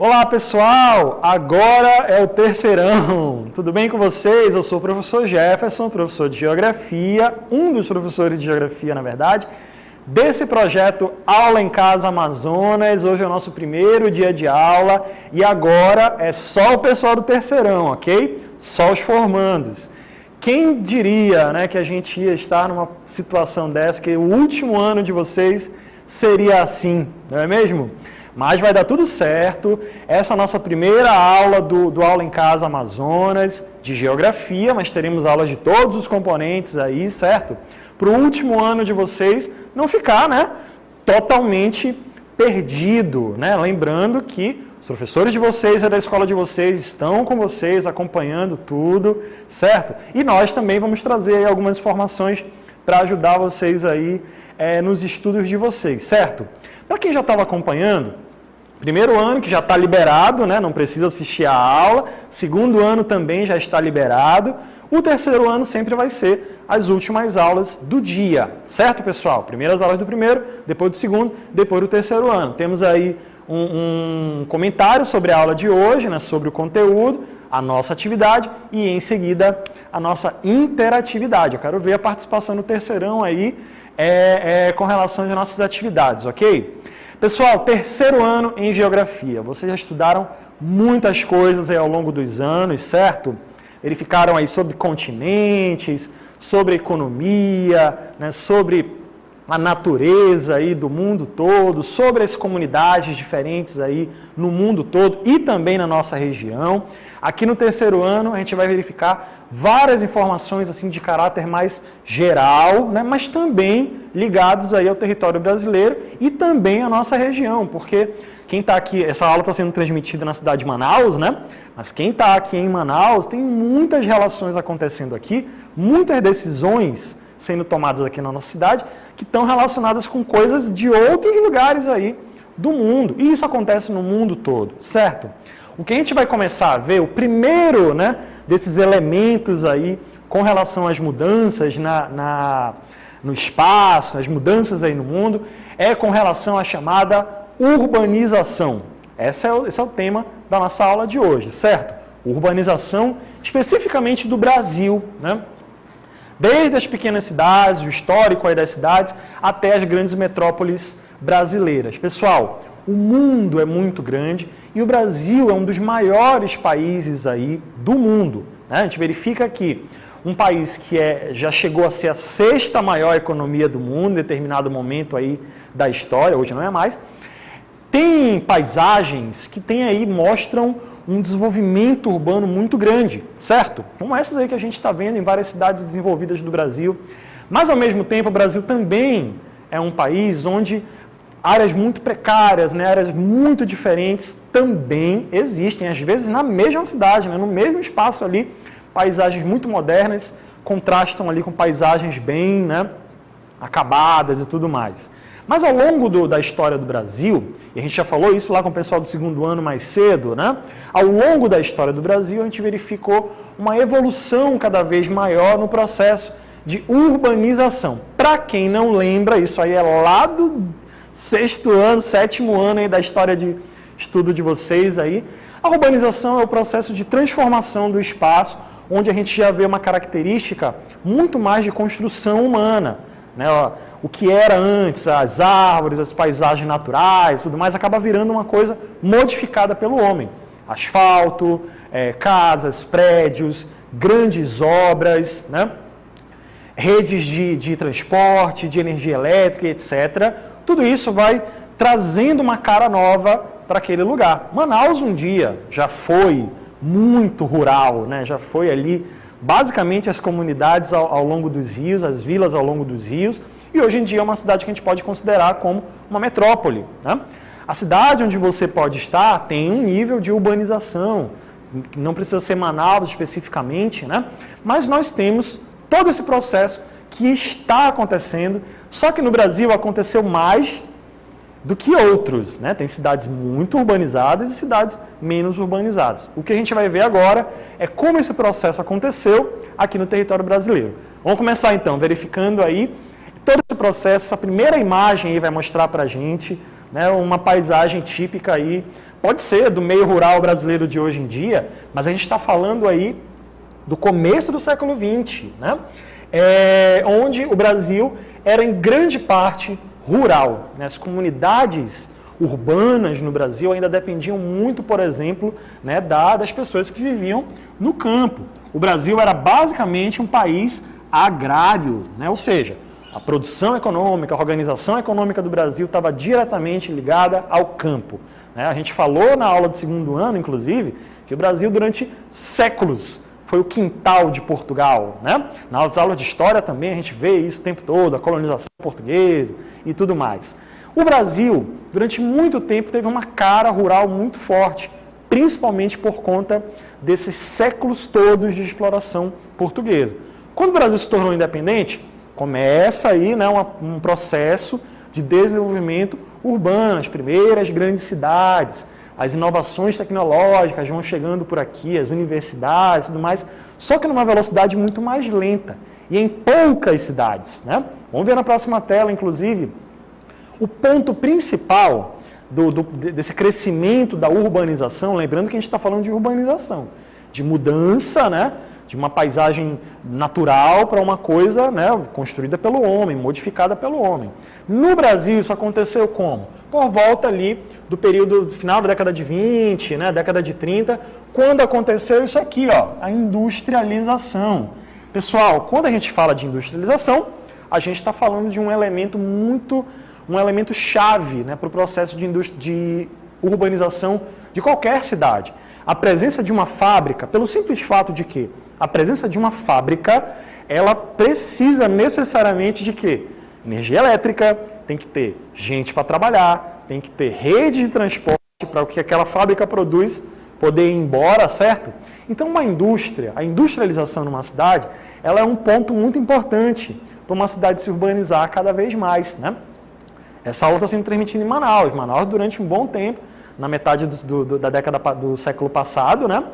Olá pessoal, agora é o terceirão, tudo bem com vocês? Eu sou o professor Jefferson, professor de Geografia, um dos professores de Geografia na verdade, desse projeto Aula em Casa Amazonas. Hoje é o nosso primeiro dia de aula e agora é só o pessoal do terceirão, ok? Só os formandos. Quem diria, né, que a gente ia estar numa situação dessa, que o último ano de vocês seria assim, não é mesmo? Mas vai dar tudo certo. Essa é a nossa primeira aula do Aula em Casa Amazonas, de Geografia, mas teremos aulas de todos os componentes aí, certo? Para o último ano de vocês não ficar, né, totalmente perdido, né? Lembrando que os professores de vocês e da escola de vocês estão com vocês, acompanhando tudo, certo? E nós também vamos trazer aí algumas informações para ajudar vocês aí nos estudos de vocês, certo? Para quem já estava acompanhando, primeiro ano que já está liberado, né? Não precisa assistir a aula. Segundo ano também já está liberado. O terceiro ano sempre vai ser as últimas aulas do dia, certo, pessoal? Primeiras aulas do primeiro, depois do segundo, depois do terceiro ano. Temos aí um comentário sobre a aula de hoje, né? Sobre o conteúdo, a nossa atividade e, em seguida, a nossa interatividade. Eu quero ver a participação no terceirão aí com relação às nossas atividades, ok? Pessoal, terceiro ano em Geografia. Vocês já estudaram muitas coisas aí ao longo dos anos, certo? Verificaram aí sobre continentes, sobre economia, né, sobre a natureza aí do mundo todo, sobre as comunidades diferentes aí no mundo todo e também na nossa região. Aqui no terceiro ano a gente vai verificar várias informações assim de caráter mais geral, né, mas também ligados aí ao território brasileiro e também à nossa região, porque quem está aqui, essa aula está sendo transmitida na cidade de Manaus, né? Mas quem está aqui em Manaus tem muitas relações acontecendo aqui, muitas decisões sendo tomadas aqui na nossa cidade que estão relacionadas com coisas de outros lugares aí do mundo. E isso acontece no mundo todo, certo? O que a gente vai começar a ver, o primeiro, né, desses elementos aí com relação às mudanças no espaço, as mudanças aí no mundo, é com relação à chamada urbanização. Esse é o tema da nossa aula de hoje, certo? Urbanização especificamente do Brasil, né? Desde as pequenas cidades, o histórico aí das cidades, até as grandes metrópoles brasileiras. Pessoal, o mundo é muito grande e o Brasil é um dos maiores países aí do mundo, né? A gente verifica que um país que já chegou a ser a sexta maior economia do mundo em determinado momento aí da história, hoje não é mais, tem paisagens que mostram um desenvolvimento urbano muito grande, certo? Como essas aí que a gente está vendo em várias cidades desenvolvidas do Brasil. Mas, ao mesmo tempo, o Brasil também é um país onde áreas muito precárias, né, áreas muito diferentes também existem, às vezes na mesma cidade, né, no mesmo espaço ali, paisagens muito modernas contrastam ali com paisagens bem, né, acabadas e tudo mais. Mas ao longo da história do Brasil, e a gente já falou isso lá com o pessoal do segundo ano mais cedo, né? Ao longo da história do Brasil, a gente verificou uma evolução cada vez maior no processo de urbanização. Para quem não lembra, isso aí é lá do sexto ano, sétimo ano aí da história de estudo de vocês aí. A urbanização é o processo de transformação do espaço, onde a gente já vê uma característica muito mais de construção humana, né? O que era antes, as árvores, as paisagens naturais, tudo mais, acaba virando uma coisa modificada pelo homem. Asfalto, casas, prédios, grandes obras, né? Redes de transporte, de energia elétrica, etc. Tudo isso vai trazendo uma cara nova para aquele lugar. Manaus um dia já foi muito rural, né? Já foi ali basicamente as comunidades ao longo dos rios, as vilas ao longo dos rios, e hoje em dia é uma cidade que a gente pode considerar como uma metrópole, né? A cidade onde você pode estar tem um nível de urbanização, não precisa ser Manaus especificamente, né? Mas nós temos todo esse processo que está acontecendo, só que no Brasil aconteceu mais do que outros, né? Tem cidades muito urbanizadas e cidades menos urbanizadas. O que a gente vai ver agora é como esse processo aconteceu aqui no território brasileiro. Vamos começar então, verificando aí todo esse processo. Essa primeira imagem aí vai mostrar para a gente, né, uma paisagem típica aí pode ser do meio rural brasileiro de hoje em dia, mas a gente está falando aí do começo do século XX, né? Onde o Brasil era em grande parte rural, né? As comunidades urbanas no Brasil ainda dependiam muito, por exemplo, né, das pessoas que viviam no campo. O Brasil era basicamente um país agrário, né? Ou seja, a produção econômica, a organização econômica do Brasil estava diretamente ligada ao campo, né? A gente falou na aula de segundo ano, inclusive, que o Brasil durante séculos foi o quintal de Portugal, né? Nas aulas de história também a gente vê isso o tempo todo, a colonização portuguesa e tudo mais. O Brasil, durante muito tempo, teve uma cara rural muito forte, principalmente por conta desses séculos todos de exploração portuguesa. Quando o Brasil se tornou independente, começa aí, né, um processo de desenvolvimento urbano, as primeiras grandes cidades, as inovações tecnológicas vão chegando por aqui, as universidades e tudo mais, só que numa velocidade muito mais lenta e em poucas cidades, né? Vamos ver na próxima tela, inclusive, o ponto principal desse crescimento da urbanização, lembrando que a gente está falando de urbanização, de mudança, né, de uma paisagem natural para uma coisa, né, construída pelo homem, modificada pelo homem. No Brasil isso aconteceu como? Por volta ali do período final da década de 20, né, década de 30, quando aconteceu isso aqui, ó, a industrialização. Pessoal, quando a gente fala de industrialização, a gente está falando de um elemento chave, né, para o processo de urbanização de qualquer cidade. A presença de uma fábrica, pelo simples fato de que a presença de uma fábrica, ela precisa necessariamente de quê? Energia elétrica, tem que ter gente para trabalhar, tem que ter rede de transporte para o que aquela fábrica produz poder ir embora, certo? Então, a industrialização numa cidade, ela é um ponto muito importante para uma cidade se urbanizar cada vez mais, né? Essa aula está sendo transmitida em Manaus. Manaus, durante um bom tempo, na metade da década do século passado, né,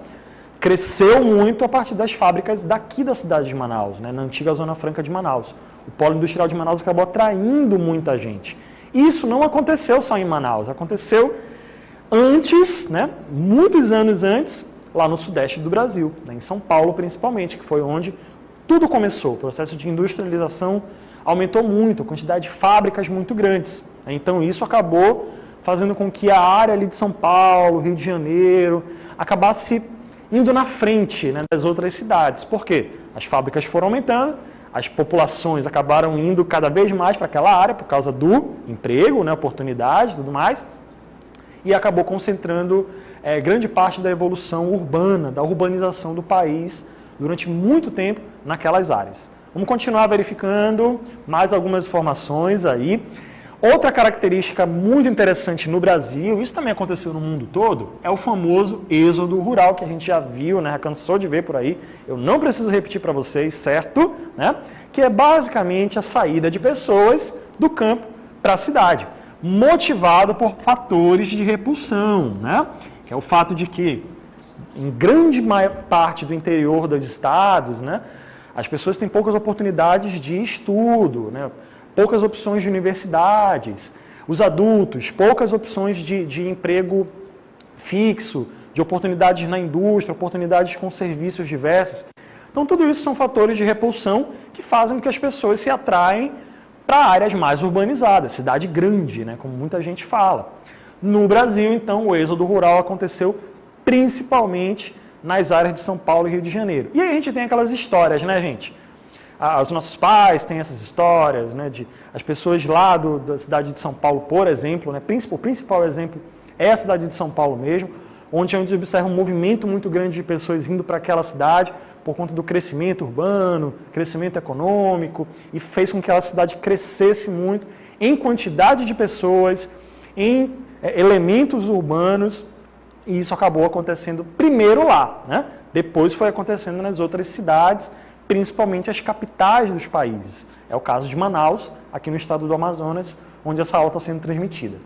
cresceu muito a partir das fábricas daqui da cidade de Manaus, né, na antiga Zona Franca de Manaus. O polo industrial de Manaus acabou atraindo muita gente. Isso não aconteceu só em Manaus, aconteceu antes, né, muitos anos antes, lá no sudeste do Brasil, né, em São Paulo principalmente, que foi onde tudo começou. O processo de industrialização aumentou muito, a quantidade de fábricas muito grandes. Então isso acabou fazendo com que a área ali de São Paulo, Rio de Janeiro, acabasse indo na frente, né, das outras cidades. Por quê? As fábricas foram aumentando, as populações acabaram indo cada vez mais para aquela área por causa do emprego, né, oportunidade e tudo mais, e acabou concentrando grande parte da evolução urbana, da urbanização do país durante muito tempo naquelas áreas. Vamos continuar verificando mais algumas informações aí. Outra característica muito interessante no Brasil, isso também aconteceu no mundo todo, é o famoso êxodo rural, que a gente já viu, né, cansou de ver por aí. Eu não preciso repetir para vocês, certo? Né? Que é basicamente a saída de pessoas do campo para a cidade, motivado por fatores de repulsão, né? Que é o fato de que, em grande parte do interior dos estados, né, as pessoas têm poucas oportunidades de estudo, né? Poucas opções de universidades, os adultos, poucas opções de emprego fixo, de oportunidades na indústria, oportunidades com serviços diversos. Então, tudo isso são fatores de repulsão que fazem com que as pessoas se atraem para áreas mais urbanizadas, cidade grande, né, como muita gente fala. No Brasil, então, o êxodo rural aconteceu principalmente nas áreas de São Paulo e Rio de Janeiro. E aí a gente tem aquelas histórias, né, gente? Os nossos pais têm essas histórias, né, as pessoas lá da cidade de São Paulo, por exemplo, né, o principal exemplo é a cidade de São Paulo mesmo, onde a gente observa um movimento muito grande de pessoas indo para aquela cidade por conta do crescimento urbano, crescimento econômico, e fez com que aquela cidade crescesse muito em quantidade de pessoas, em elementos urbanos, e isso acabou acontecendo primeiro lá, né? Depois foi acontecendo nas outras cidades, principalmente as capitais dos países. É o caso de Manaus, aqui no estado do Amazonas, onde essa aula está sendo transmitida.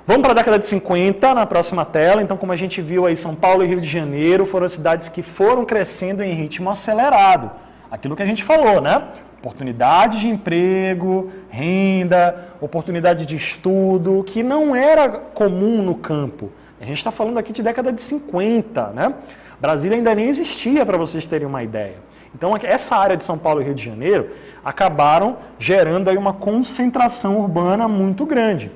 Vamos para a década de 50, na próxima tela. Então, como a gente viu aí, São Paulo e Rio de Janeiro foram cidades que foram crescendo em ritmo acelerado. Aquilo que a gente falou, né? Oportunidade de emprego, renda, oportunidade de estudo, que não era comum no campo. A gente está falando aqui de década de 50, né? Brasília ainda nem existia, para vocês terem uma ideia. Então, essa área de São Paulo e Rio de Janeiro acabaram gerando aí uma concentração urbana muito grande.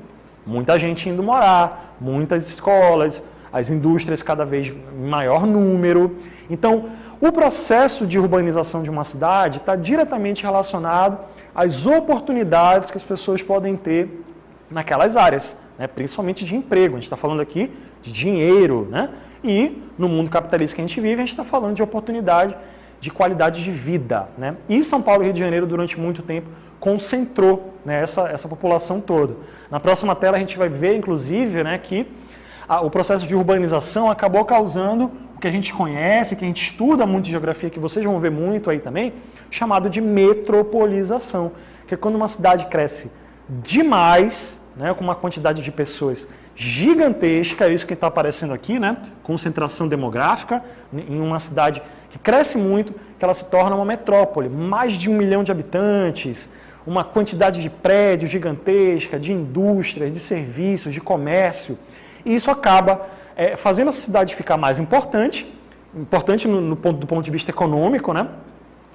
Muita gente indo morar, muitas escolas, as indústrias cada vez em maior número. Então, o processo de urbanização de uma cidade está diretamente relacionado às oportunidades que as pessoas podem ter naquelas áreas, né? Principalmente de emprego. A gente está falando aqui de dinheiro, né? E no mundo capitalista que a gente vive, a gente está falando de oportunidade de qualidade de vida, né? E São Paulo e Rio de Janeiro, durante muito tempo, concentrou, né, essa população toda. Na próxima tela a gente vai ver, inclusive, né, que o processo de urbanização acabou causando o que a gente conhece, que a gente estuda muito de geografia, que vocês vão ver muito aí também, chamado de metropolização, que é quando uma cidade cresce demais, né, com uma quantidade de pessoas gigantesca, é isso que está aparecendo aqui, né, concentração demográfica, em uma cidade que cresce muito, que ela se torna uma metrópole, mais de 1 milhão de habitantes, uma quantidade de prédios gigantesca, de indústrias, de serviços, de comércio, e isso acaba fazendo essa cidade ficar mais importante do ponto de vista econômico, né?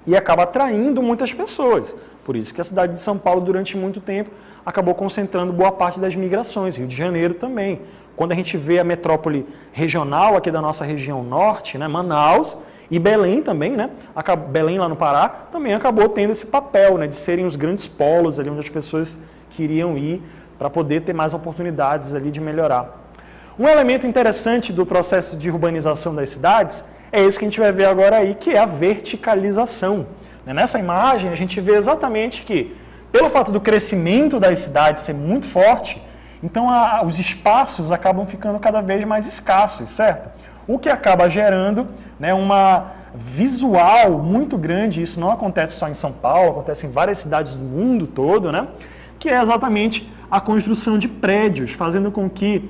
E acaba atraindo muitas pessoas. Por isso que a cidade de São Paulo, durante muito tempo, acabou concentrando boa parte das migrações, Rio de Janeiro também. Quando a gente vê a metrópole regional aqui da nossa região norte, né, Manaus, e Belém também, né? Belém lá no Pará, também acabou tendo esse papel, né, de serem os grandes polos ali onde as pessoas queriam ir para poder ter mais oportunidades ali de melhorar. Um elemento interessante do processo de urbanização das cidades é esse que a gente vai ver agora aí, que é a verticalização. Nessa imagem a gente vê exatamente que, pelo fato do crescimento das cidades ser muito forte, então os espaços acabam ficando cada vez mais escassos, certo? O que acaba gerando, né, uma visual muito grande, isso não acontece só em São Paulo, acontece em várias cidades do mundo todo, né, que é exatamente a construção de prédios, fazendo com que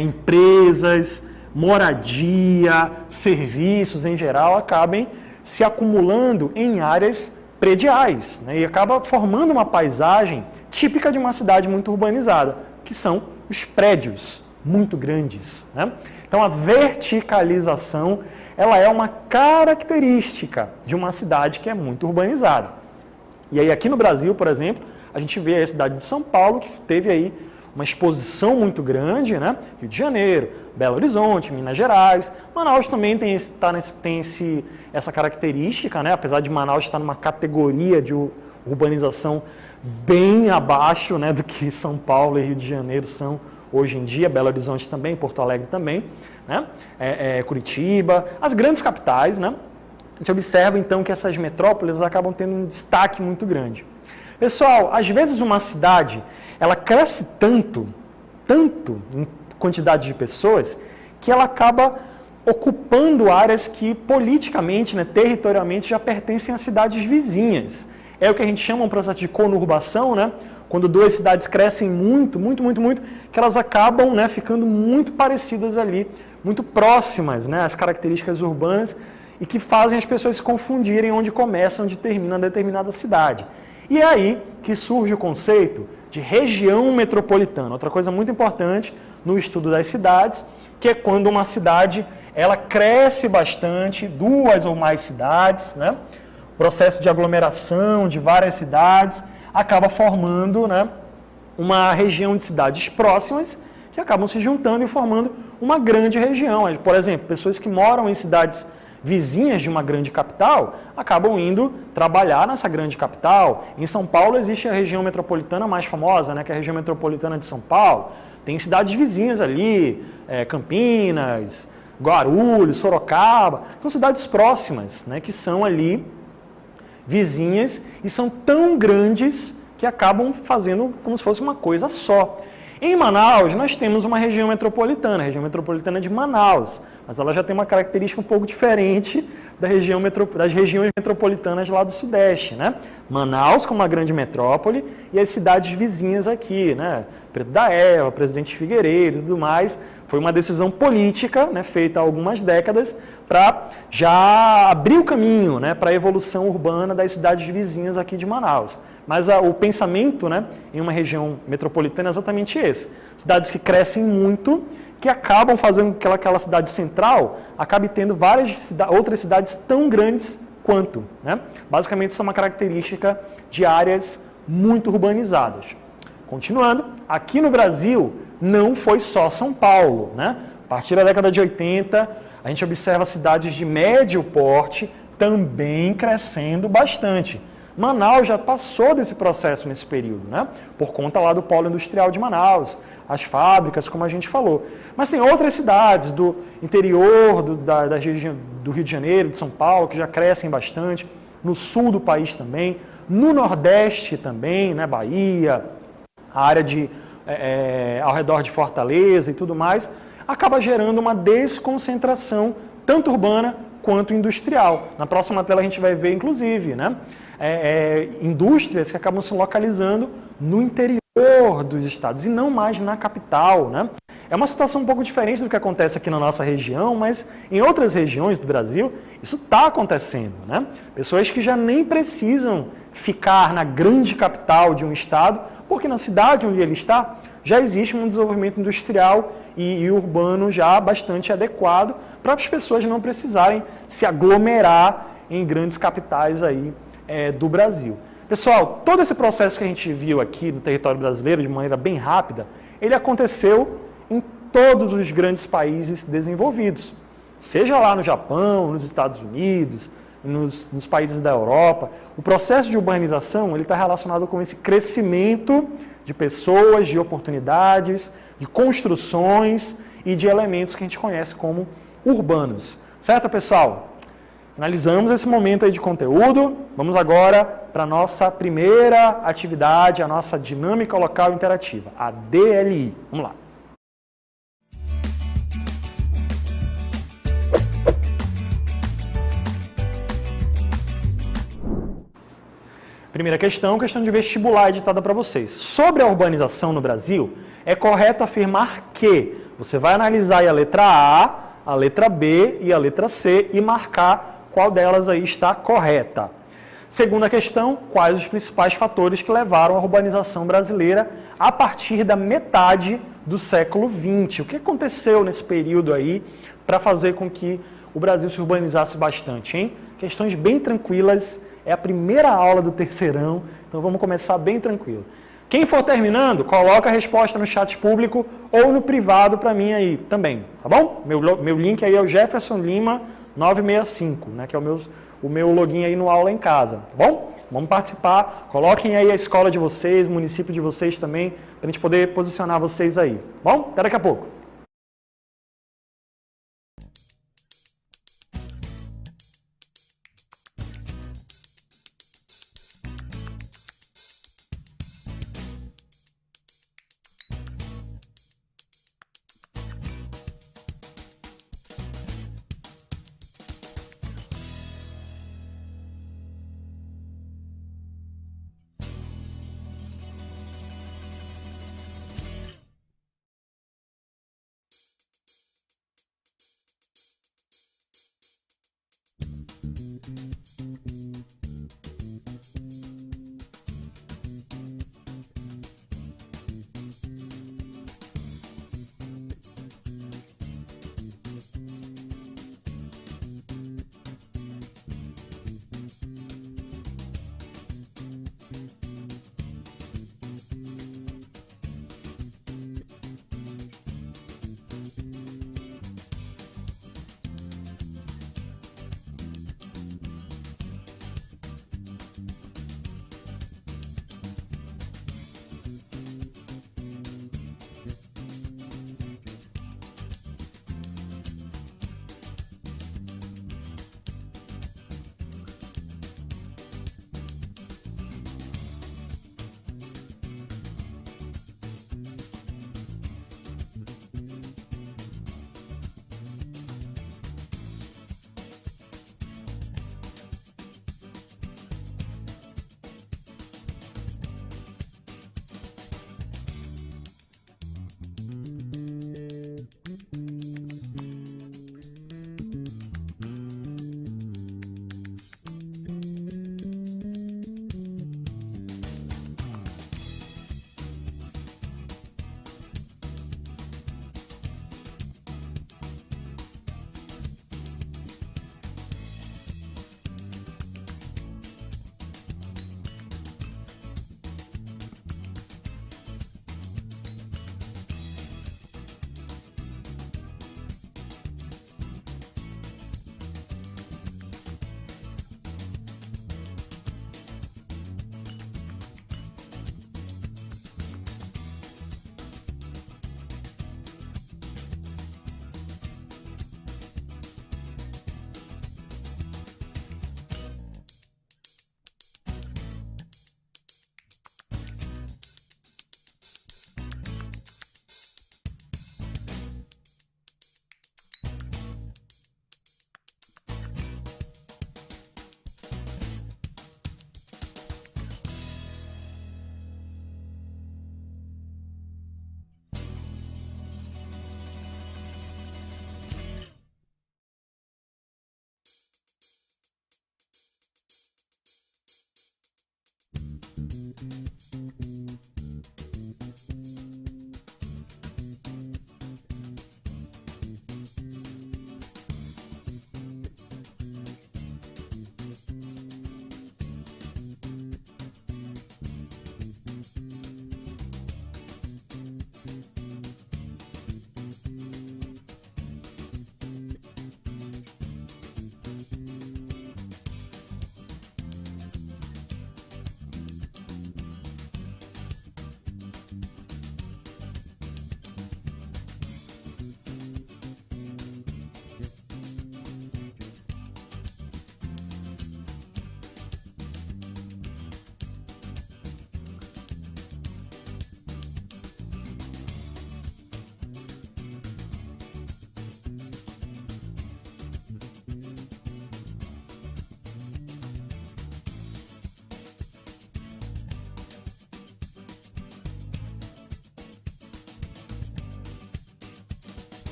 empresas, moradia, serviços em geral acabem se acumulando em áreas prediais, né, e acaba formando uma paisagem típica de uma cidade muito urbanizada, que são os prédios muito grandes, né? Então, a verticalização, ela é uma característica de uma cidade que é muito urbanizada. E aí, aqui no Brasil, por exemplo, a gente vê a cidade de São Paulo, que teve aí uma exposição muito grande, né? Rio de Janeiro, Belo Horizonte, Minas Gerais. Manaus também tem essa característica, né? Apesar de Manaus estar numa categoria de urbanização bem abaixo, né, do que São Paulo e Rio de Janeiro são hoje em dia, Belo Horizonte também, Porto Alegre também, né? Curitiba, as grandes capitais, né? A gente observa então que essas metrópoles acabam tendo um destaque muito grande. Pessoal, às vezes uma cidade, ela cresce tanto em quantidade de pessoas, que ela acaba ocupando áreas que politicamente, né, territorialmente, já pertencem a cidades vizinhas. É o que a gente chama um processo de conurbação, né? Quando duas cidades crescem muito, que elas acabam, né, ficando muito parecidas ali, muito próximas, né, às características urbanas, e que fazem as pessoas se confundirem onde começa, onde termina determinada cidade. E é aí que surge o conceito de região metropolitana. Outra coisa muito importante no estudo das cidades, que é quando uma cidade ela cresce bastante, duas ou mais cidades, né? O processo de aglomeração de várias cidades acaba formando, né, uma região de cidades próximas que acabam se juntando e formando uma grande região. Por exemplo, pessoas que moram em cidades vizinhas de uma grande capital acabam indo trabalhar nessa grande capital. Em São Paulo existe a região metropolitana mais famosa, né, que é a região metropolitana de São Paulo. Tem cidades vizinhas ali, Campinas, Guarulhos, Sorocaba. São cidades próximas, né, que são ali vizinhas e são tão grandes que acabam fazendo como se fosse uma coisa só. Em Manaus, nós temos uma região metropolitana, a região metropolitana de Manaus, mas ela já tem uma característica um pouco diferente das regiões metropolitanas lá do Sudeste, né? Manaus como uma grande metrópole e as cidades vizinhas aqui, né? Preto da Eva, Presidente Figueiredo e tudo mais. Foi uma decisão política, né, feita há algumas décadas para já abrir o caminho, né, para a evolução urbana das cidades vizinhas aqui de Manaus. Mas o pensamento, né, em uma região metropolitana é exatamente esse. Cidades que crescem muito, que acabam fazendo que aquela cidade central acabe tendo várias outras cidades tão grandes quanto. Né? Basicamente, isso é uma característica de áreas muito urbanizadas. Continuando, aqui no Brasil não foi só São Paulo. Né? A partir da década de 80, a gente observa cidades de médio porte também crescendo bastante. Manaus já passou desse processo nesse período, né? Por conta lá do polo industrial de Manaus, as fábricas, como a gente falou. Mas tem outras cidades do interior da região do Rio de Janeiro, de São Paulo, que já crescem bastante, no sul do país também, no Nordeste também, né? Bahia, a área ao redor de Fortaleza e tudo mais, acaba gerando uma desconcentração tanto urbana quanto industrial. Na próxima tela a gente vai ver, inclusive, né? Indústrias que acabam se localizando no interior dos estados e não mais na capital, né? É uma situação um pouco diferente do que acontece aqui na nossa região, mas em outras regiões do Brasil isso está acontecendo, né? Pessoas que já nem precisam ficar na grande capital de um estado, porque na cidade onde ele está já existe um desenvolvimento industrial e urbano já bastante adequado para as pessoas não precisarem se aglomerar em grandes capitais aí do Brasil. Pessoal, todo esse processo que a gente viu aqui no território brasileiro de maneira bem rápida, ele aconteceu em todos os grandes países desenvolvidos. Seja lá no Japão, nos Estados Unidos, nos países da Europa. O processo de urbanização está relacionado com esse crescimento de pessoas, de oportunidades, de construções e de elementos que a gente conhece como urbanos. Certo, pessoal? Finalizamos esse momento aí de conteúdo. Vamos agora para a nossa primeira atividade, a nossa dinâmica local interativa, a DLI. Vamos lá. Primeira questão de vestibular editada para vocês. Sobre a urbanização no Brasil, é correto afirmar que você vai analisar aí a letra A, a letra B e a letra C e marcar qual delas aí está correta. Segunda questão, quais os principais fatores que levaram à urbanização brasileira a partir da metade do século XX? O que aconteceu nesse período aí para fazer com que o Brasil se urbanizasse bastante, hein? Questões bem tranquilas, é a primeira aula do terceirão, então vamos começar bem tranquilo. Quem for terminando, coloca a resposta no chat público ou no privado para mim aí também, tá bom? Meu link aí é o Jefferson Lima 965, né, que é o meu login aí no Aula em Casa, tá bom? Vamos participar, coloquem aí a escola de vocês, o município de vocês também, para a gente poder posicionar vocês aí, tá bom? Até daqui a pouco.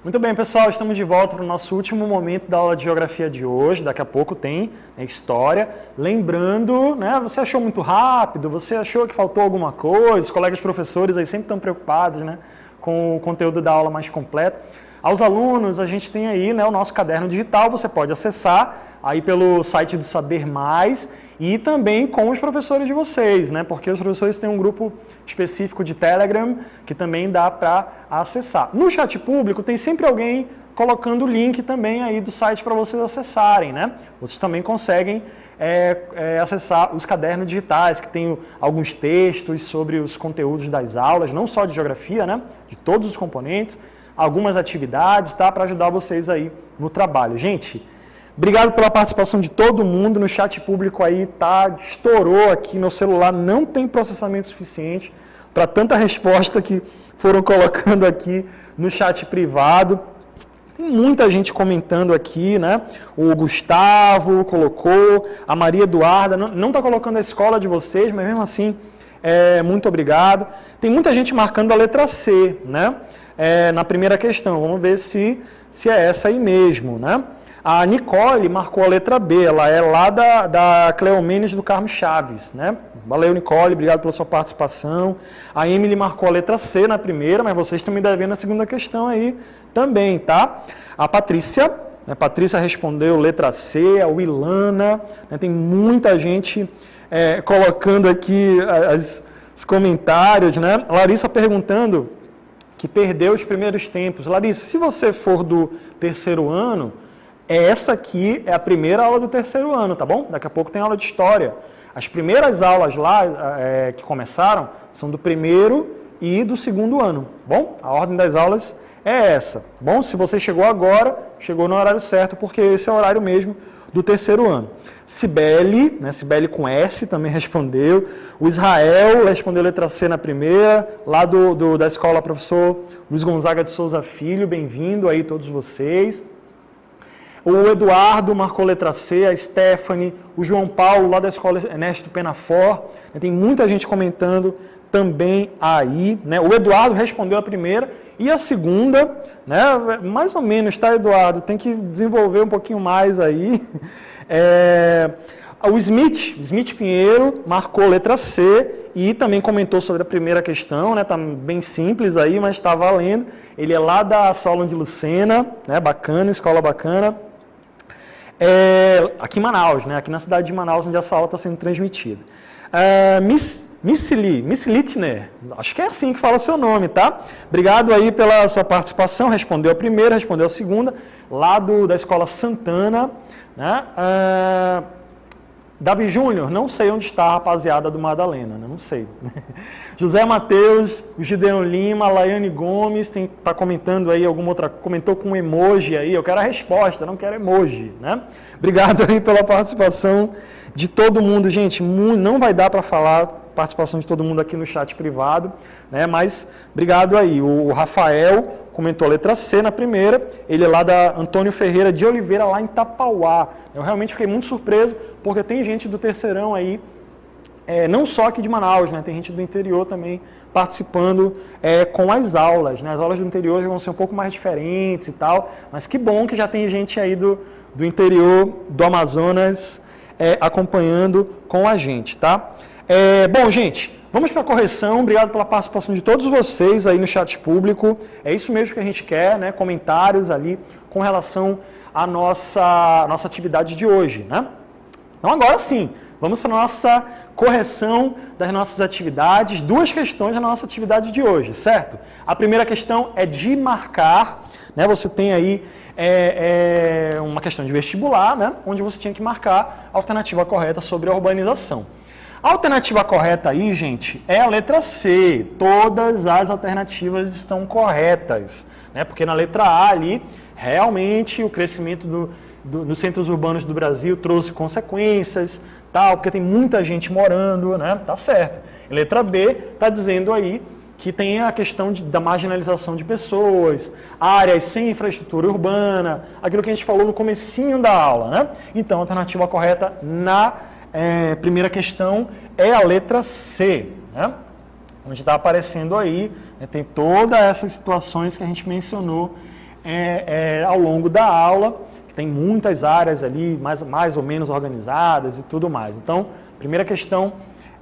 Muito bem, pessoal, estamos de volta para o nosso último momento da aula de geografia de hoje. Daqui a pouco tem história. Lembrando, né, você achou muito rápido, você achou que faltou alguma coisa, os colegas professores aí sempre estão preocupados, né, com o conteúdo da aula mais completo. Aos alunos, a gente tem aí, né, o nosso caderno digital, você pode acessar aí pelo site do Saber Mais e também com os professores de vocês, né, porque os professores têm um grupo específico de Telegram que também dá para acessar. No chat público tem sempre alguém colocando o link também aí do site para vocês acessarem, né? Vocês também conseguem acessar os cadernos digitais, que tem alguns textos sobre os conteúdos das aulas, não só de geografia, né, de todos os componentes, algumas atividades, tá, para ajudar vocês aí no trabalho. Gente, obrigado pela participação de todo mundo no chat público aí, tá, estourou aqui, meu celular não tem processamento suficiente para tanta resposta que foram colocando aqui no chat privado. Tem muita gente comentando aqui, né? O Gustavo colocou, a Maria Eduarda, não está colocando a escola de vocês, mas mesmo assim, muito obrigado. Tem muita gente marcando a letra C, né? Na primeira questão, vamos ver se é essa aí mesmo, né? A Nicole marcou a letra B, ela é lá da Cleomenes do Carmo Chaves, né? Valeu, Nicole, obrigado pela sua participação. A Emily marcou a letra C na primeira, mas vocês também devem ver na segunda questão aí também, tá? A Patrícia, né? Patrícia respondeu letra C, a Wilana, né? Tem muita gente colocando aqui os comentários, né? Larissa perguntando que perdeu os primeiros tempos. Larissa, se você for do terceiro ano, essa aqui é a primeira aula do terceiro ano, tá bom? Daqui a pouco tem aula de história. As primeiras aulas lá que começaram são do primeiro e do segundo ano, tá bom? A ordem das aulas é essa, tá bom? Se você chegou agora, chegou no horário certo, porque esse é o horário mesmo do terceiro ano. Cibele, né, Cibele com S também respondeu. O Israel respondeu letra C na primeira, lá da escola professor Luiz Gonzaga de Souza Filho, bem-vindo aí todos vocês. O Eduardo marcou letra C, a Stephanie, o João Paulo, lá da escola Ernesto Penafor. Tem muita gente comentando também aí, né? O Eduardo respondeu a primeira e a segunda, né? Mais ou menos, tá, Eduardo? Tem que desenvolver um pouquinho mais aí. O Smith Pinheiro marcou letra C e também comentou sobre a primeira questão, né? Tá bem simples aí, mas está valendo. Ele é lá da Solon de Lucena, né? Bacana, escola bacana. Aqui em Manaus, né? Aqui na cidade de Manaus, onde essa aula está sendo transmitida. Miss Littner, acho que é assim que fala seu nome, tá? Obrigado aí pela sua participação, respondeu a primeira, respondeu a segunda, lá da Escola Santana, né? Davi Júnior, não sei onde está a rapaziada do Madalena, né? Não sei. José Matheus, o Gideon Lima, a Laiane Gomes, está comentando aí alguma outra, comentou com um emoji aí, eu quero a resposta, não quero emoji, né? Obrigado aí pela participação de todo mundo, gente, não vai dar para falar participação de todo mundo aqui no chat privado, né? Mas obrigado aí. O Rafael comentou a letra C na primeira, ele é lá da Antônio Ferreira de Oliveira, lá em Tapauá. Eu realmente fiquei muito surpreso, porque tem gente do terceirão aí, não só aqui de Manaus, né? Tem gente do interior também participando com as aulas, né? As aulas do interior vão ser um pouco mais diferentes e tal, mas que bom que já tem gente aí do interior do Amazonas acompanhando com a gente, tá? Bom, gente, vamos para a correção. Obrigado pela participação de todos vocês aí no chat público. É isso mesmo que a gente quer, né? Comentários ali com relação à nossa atividade de hoje, né? Então, agora sim, vamos para a nossa correção das nossas atividades. Duas questões da nossa atividade de hoje, certo? A primeira questão é de marcar, né? Você tem aí uma questão de vestibular, né? Onde você tinha que marcar a alternativa correta sobre a urbanização. A alternativa correta aí, gente, é a letra C. Todas as alternativas estão corretas, né? Porque na letra A ali, realmente o crescimento dos centros urbanos do Brasil trouxe consequências, tal, porque tem muita gente morando, né? Tá certo. A letra B está dizendo aí que tem a questão da marginalização de pessoas, áreas sem infraestrutura urbana, aquilo que a gente falou no comecinho da aula, né? Então, a alternativa correta na primeira questão é a letra C, né? Onde está aparecendo aí, né, tem todas essas situações que a gente mencionou ao longo da aula, que tem muitas áreas ali, mais ou menos organizadas e tudo mais. Então, primeira questão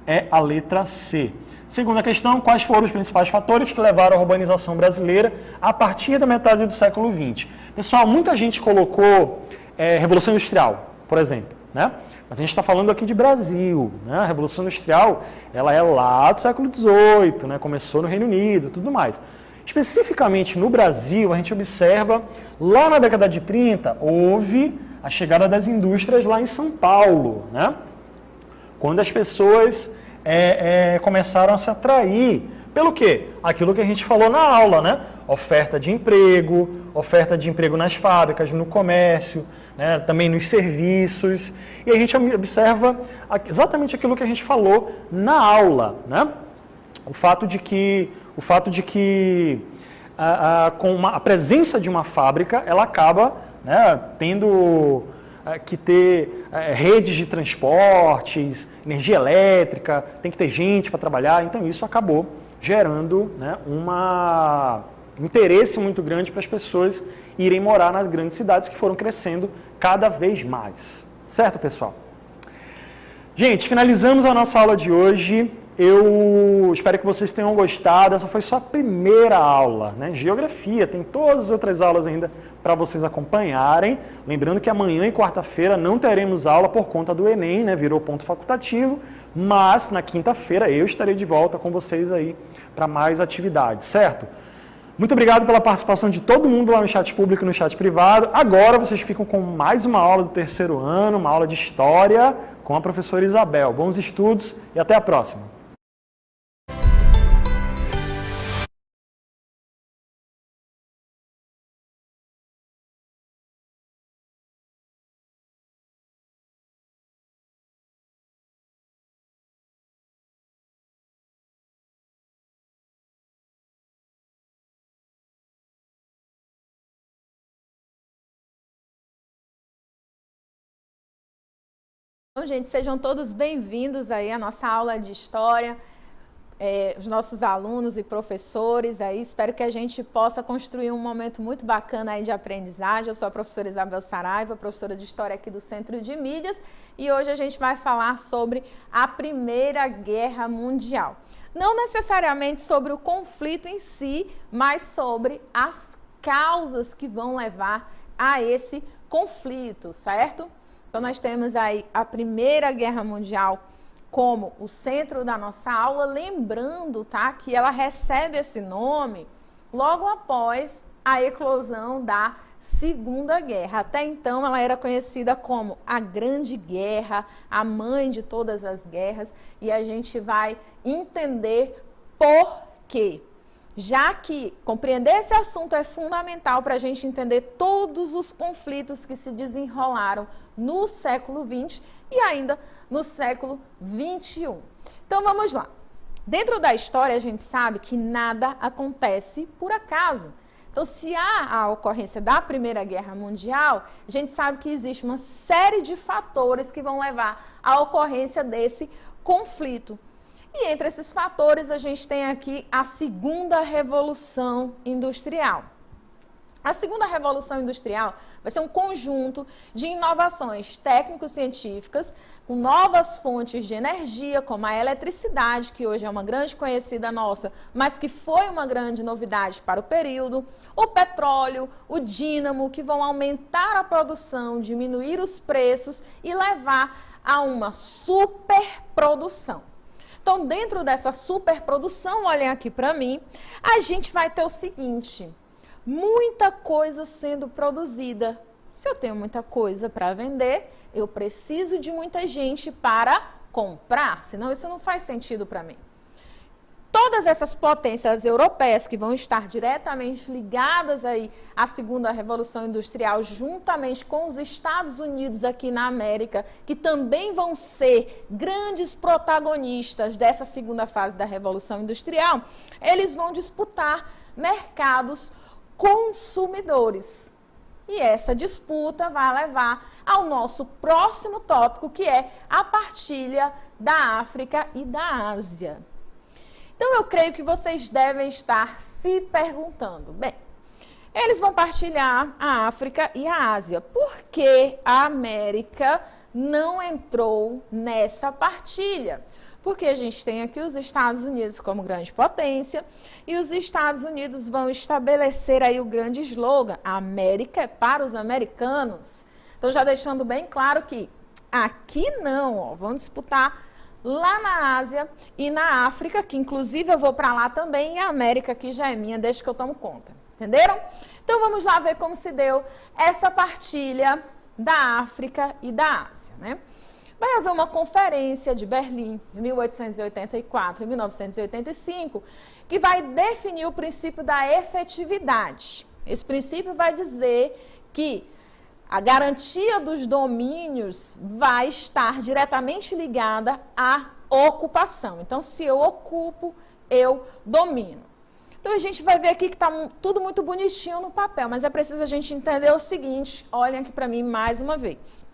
é a letra C. Segunda questão, quais foram os principais fatores que levaram à urbanização brasileira a partir da metade do século XX? Pessoal, muita gente colocou Revolução Industrial, por exemplo, né? Mas a gente está falando aqui de Brasil, né? A Revolução Industrial, ela é lá do século XVIII, né? Começou no Reino Unido, tudo mais. Especificamente no Brasil, a gente observa, lá na década de 30, houve a chegada das indústrias lá em São Paulo, né? Quando as pessoas começaram a se atrair pelo quê? Aquilo que a gente falou na aula, né? Oferta de emprego nas fábricas, no comércio, né? Também nos serviços. E a gente observa exatamente aquilo que a gente falou na aula, né? O fato de que com a presença de uma fábrica, ela acaba, né, tendo que ter redes de transportes, energia elétrica, tem que ter gente para trabalhar. Então isso acabou gerando, né, um interesse muito grande para as pessoas irem morar nas grandes cidades que foram crescendo cada vez mais. Certo, pessoal? Gente, finalizamos a nossa aula de hoje. Eu espero que vocês tenham gostado. Essa foi só a primeira aula, né? Geografia, tem todas as outras aulas ainda para vocês acompanharem. Lembrando que amanhã e quarta-feira não teremos aula por conta do Enem, né? Virou ponto facultativo, mas na quinta-feira eu estarei de volta com vocês aí para mais atividades, certo? Muito obrigado pela participação de todo mundo lá no chat público e no chat privado. Agora vocês ficam com mais uma aula do terceiro ano, uma aula de História com a professora Isabel. Bons estudos e até a próxima! Então, gente, sejam todos bem-vindos aí à nossa aula de História, os nossos alunos e professores aí. Espero que a gente possa construir um momento muito bacana aí de aprendizagem. Eu sou a professora Isabel Saraiva, professora de História aqui do Centro de Mídias, e hoje a gente vai falar sobre a Primeira Guerra Mundial. Não necessariamente sobre o conflito em si, mas sobre as causas que vão levar a esse conflito, certo? Então, nós temos aí a Primeira Guerra Mundial como o centro da nossa aula, lembrando, tá, que ela recebe esse nome logo após a eclosão da Segunda Guerra. Até então, ela era conhecida como a Grande Guerra, a mãe de todas as guerras, e a gente vai entender por quê. Já que compreender esse assunto é fundamental para a gente entender todos os conflitos que se desenrolaram no século XX e ainda no século XXI. Então vamos lá. Dentro da história a gente sabe que nada acontece por acaso. Então, se há a ocorrência da Primeira Guerra Mundial, a gente sabe que existe uma série de fatores que vão levar à ocorrência desse conflito. E entre esses fatores, a gente tem aqui a Segunda Revolução Industrial. A Segunda Revolução Industrial vai ser um conjunto de inovações técnico-científicas com novas fontes de energia, como a eletricidade, que hoje é uma grande conhecida nossa, mas que foi uma grande novidade para o período, o petróleo, o dínamo, que vão aumentar a produção, diminuir os preços e levar a uma superprodução. Então, dentro dessa superprodução, olhem aqui para mim, a gente vai ter o seguinte: muita coisa sendo produzida. Se eu tenho muita coisa para vender, eu preciso de muita gente para comprar, senão isso não faz sentido para mim. Todas essas potências europeias que vão estar diretamente ligadas aí à Segunda Revolução Industrial, juntamente com os Estados Unidos aqui na América, que também vão ser grandes protagonistas dessa segunda fase da Revolução Industrial, eles vão disputar mercados consumidores. E essa disputa vai levar ao nosso próximo tópico, que é a partilha da África e da Ásia. Então, eu creio que vocês devem estar se perguntando, bem, Eles vão partilhar a África e a Ásia. Por que a América não entrou nessa partilha? Porque a gente tem aqui os Estados Unidos como grande potência e os Estados Unidos vão estabelecer aí o grande slogan: a América é para os americanos. Então, já deixando bem claro que aqui não, ó, vão disputar lá na Ásia e na África, que inclusive eu vou para lá também, e a América aqui já é minha, desde que eu tomo conta. Entenderam? Então, vamos lá ver como se deu essa partilha da África e da Ásia, né? Vai haver uma conferência de Berlim, em 1884 e 1985, que vai definir o princípio da efetividade. Esse princípio vai dizer que a garantia dos domínios vai estar diretamente ligada à ocupação. Então, se eu ocupo, eu domino. Então, a gente vai ver aqui que está tudo muito bonitinho no papel, mas é preciso a gente entender o seguinte, olhem aqui para mim mais uma vez.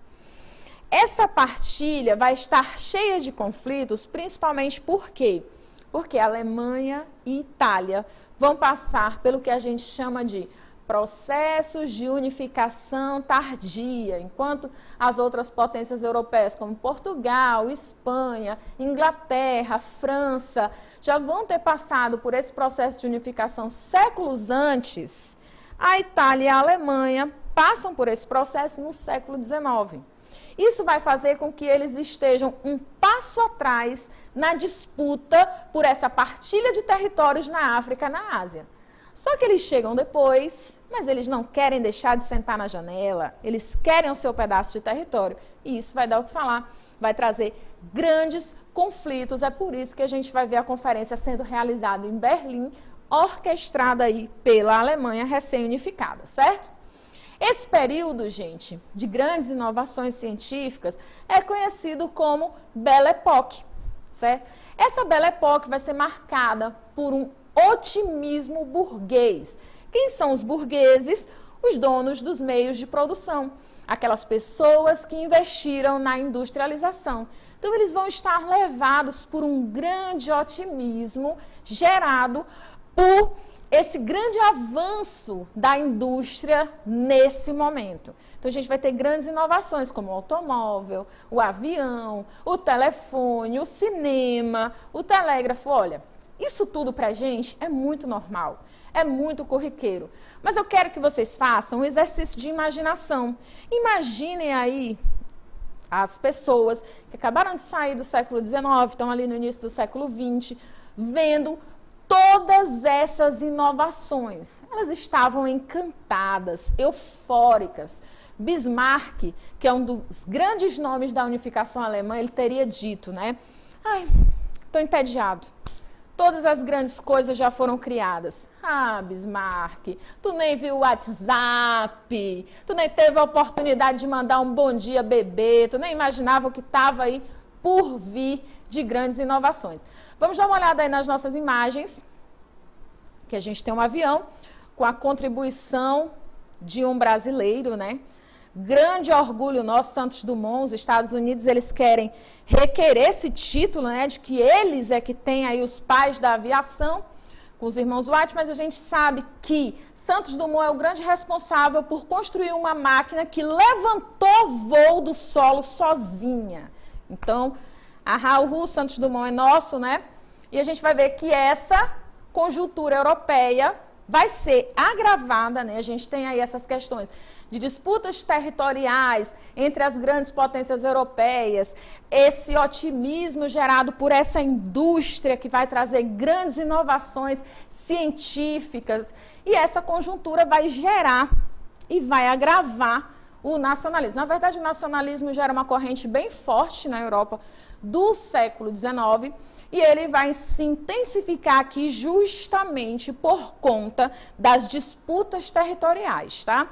Essa partilha vai estar cheia de conflitos, principalmente por quê? Porque a Alemanha e Itália vão passar pelo que a gente chama de processos de unificação tardia, enquanto as outras potências europeias, como Portugal, Espanha, Inglaterra, França, já vão ter passado por esse processo de unificação séculos antes. A Itália e a Alemanha passam por esse processo no século XIX. Isso vai fazer com que eles estejam um passo atrás na disputa por essa partilha de territórios na África e na Ásia. Só que eles chegam depois, mas eles não querem deixar de sentar na janela, eles querem o seu pedaço de território. E isso vai dar o que falar, vai trazer grandes conflitos. É por isso que a gente vai ver a conferência sendo realizada em Berlim, orquestrada aí pela Alemanha recém-unificada, certo? Esse período, gente, de grandes inovações científicas é conhecido como Belle Époque, certo? Essa Belle Époque vai ser marcada por um otimismo burguês. Quem são os burgueses? Os donos dos meios de produção, aquelas pessoas que investiram na industrialização. Então, eles vão estar levados por um grande otimismo gerado por esse grande avanço da indústria nesse momento. Então, a gente vai ter grandes inovações, como o automóvel, o avião, o telefone, o cinema, o telégrafo. Olha, isso tudo para a gente é muito normal, é muito corriqueiro. Mas eu quero que vocês façam um exercício de imaginação. Imaginem aí as pessoas que acabaram de sair do século XIX, estão ali no início do século XX, vendo todas essas inovações. Elas estavam encantadas, eufóricas. Bismarck, que é um dos grandes nomes da unificação alemã, ele teria dito, né? Ai, estou entediado. Todas as grandes coisas já foram criadas. Ah, Bismarck, tu nem viu o WhatsApp, tu nem teve a oportunidade de mandar um bom dia bebê, tu nem imaginava o que estava aí por vir de grandes inovações. Vamos dar uma olhada aí nas nossas imagens, que a gente tem um avião com a contribuição de um brasileiro, né? Grande orgulho nosso, Santos Dumont. Os Estados Unidos, eles querem requerer esse título, né, de que eles é que têm aí os pais da aviação, com os irmãos Wright, mas a gente sabe que Santos Dumont é o grande responsável por construir uma máquina que levantou voo do solo sozinha. Então, a Raul Santos Dumont é nosso, né? E a gente vai ver que essa conjuntura europeia vai ser agravada, né? A gente tem aí essas questões de disputas territoriais entre as grandes potências europeias, esse otimismo gerado por essa indústria que vai trazer grandes inovações científicas, e essa conjuntura vai gerar e vai agravar o nacionalismo. Na verdade, o nacionalismo já era uma corrente bem forte na Europa do século XIX, e ele vai se intensificar aqui justamente por conta das disputas territoriais, tá?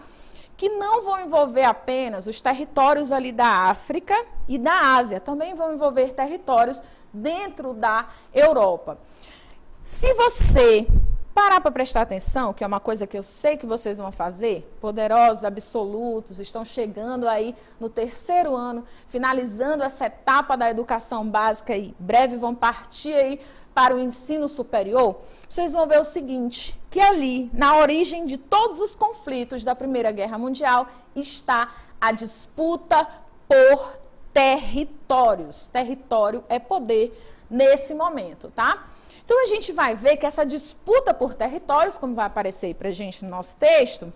Que não vão envolver apenas os territórios ali da África e da Ásia, também vão envolver territórios dentro da Europa. Se você parar para prestar atenção, que é uma coisa que eu sei que vocês vão fazer, poderosos, absolutos, estão chegando aí no 3º ano, finalizando essa etapa da educação básica e breve vão partir aí para o ensino superior, vocês vão ver o seguinte, que ali, na origem de todos os conflitos da Primeira Guerra Mundial, está a disputa por territórios. Território é poder nesse momento, tá? Então, a gente vai ver que essa disputa por territórios, como vai aparecer aí pra gente no nosso texto,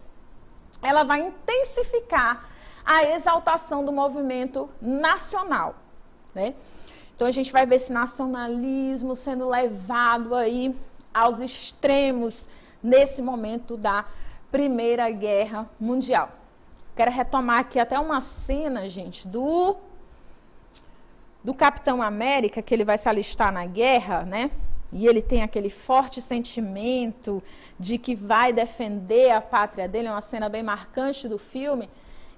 ela vai intensificar a exaltação do movimento nacional, né? Então, a gente vai ver esse nacionalismo sendo levado aí aos extremos nesse momento da Primeira Guerra Mundial. Quero retomar aqui até uma cena, gente, do Capitão América, que ele vai se alistar na guerra, né? E ele tem aquele forte sentimento de que vai defender a pátria dele, é uma cena bem marcante do filme.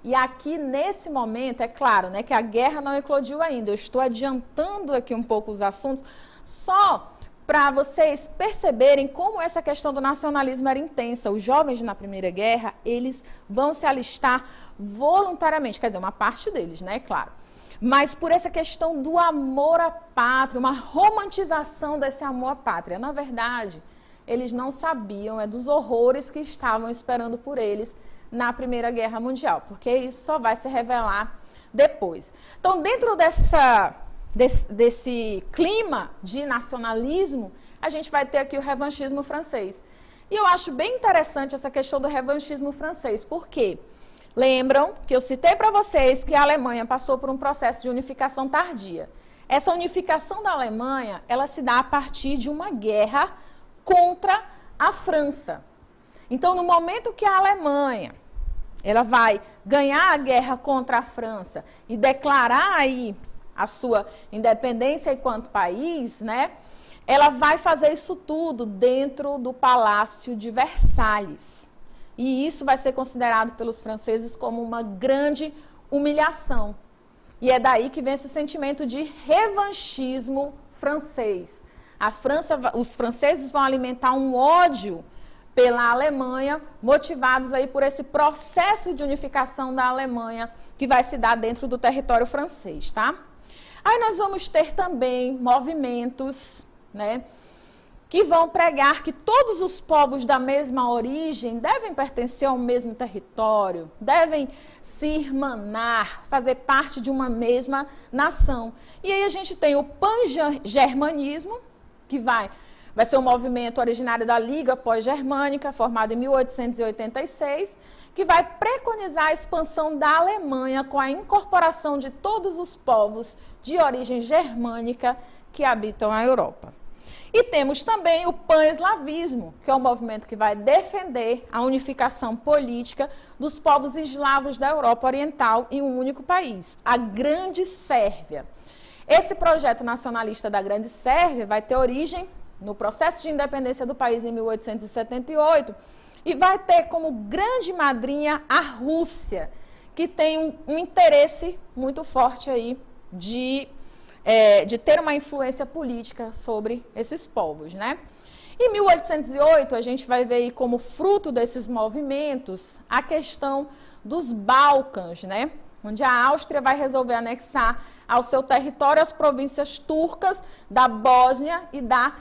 E aqui, nesse momento, é claro, né, que a guerra não eclodiu ainda. Eu estou adiantando aqui um pouco os assuntos, só para vocês perceberem como essa questão do nacionalismo era intensa. Os jovens na Primeira Guerra, eles vão se alistar voluntariamente, quer dizer, uma parte deles, né, claro. Mas por essa questão do amor à pátria, uma romantização desse amor à pátria. Na verdade, eles não sabiam dos horrores que estavam esperando por eles na Primeira Guerra Mundial, porque isso só vai se revelar depois. Então, dentro desse clima de nacionalismo, a gente vai ter aqui o revanchismo francês. E eu acho bem interessante essa questão do revanchismo francês, por quê? Lembram que eu citei para vocês que a Alemanha passou por um processo de unificação tardia. Essa unificação da Alemanha, ela se dá a partir de uma guerra contra a França. Então, no momento que a Alemanha, ela vai ganhar a guerra contra a França e declarar aí a sua independência enquanto país, né? Ela vai fazer isso tudo dentro do Palácio de Versalhes. E isso vai ser considerado pelos franceses como uma grande humilhação. E é daí que vem esse sentimento de revanchismo francês. Os franceses vão alimentar um ódio pela Alemanha, motivados aí por esse processo de unificação da Alemanha que vai se dar dentro do território francês, tá? Aí nós vamos ter também movimentos, né, que vão pregar que todos os povos da mesma origem devem pertencer ao mesmo território, devem se irmanar, fazer parte de uma mesma nação. E aí a gente tem o pan-germanismo, que vai ser um movimento originário da Liga Pós-Germânica, formado em 1886, que vai preconizar a expansão da Alemanha com a incorporação de todos os povos de origem germânica que habitam a Europa. E temos também o pan-eslavismo, que é um movimento que vai defender a unificação política dos povos eslavos da Europa Oriental em um único país, a Grande Sérvia. Esse projeto nacionalista da Grande Sérvia vai ter origem no processo de independência do país em 1878 e vai ter como grande madrinha a Rússia, que tem um interesse muito forte aí de ter uma influência política sobre esses povos, né? Em 1808, a gente vai ver aí como fruto desses movimentos a questão dos Balcãs, né? Onde a Áustria vai resolver anexar ao seu território as províncias turcas da Bósnia e da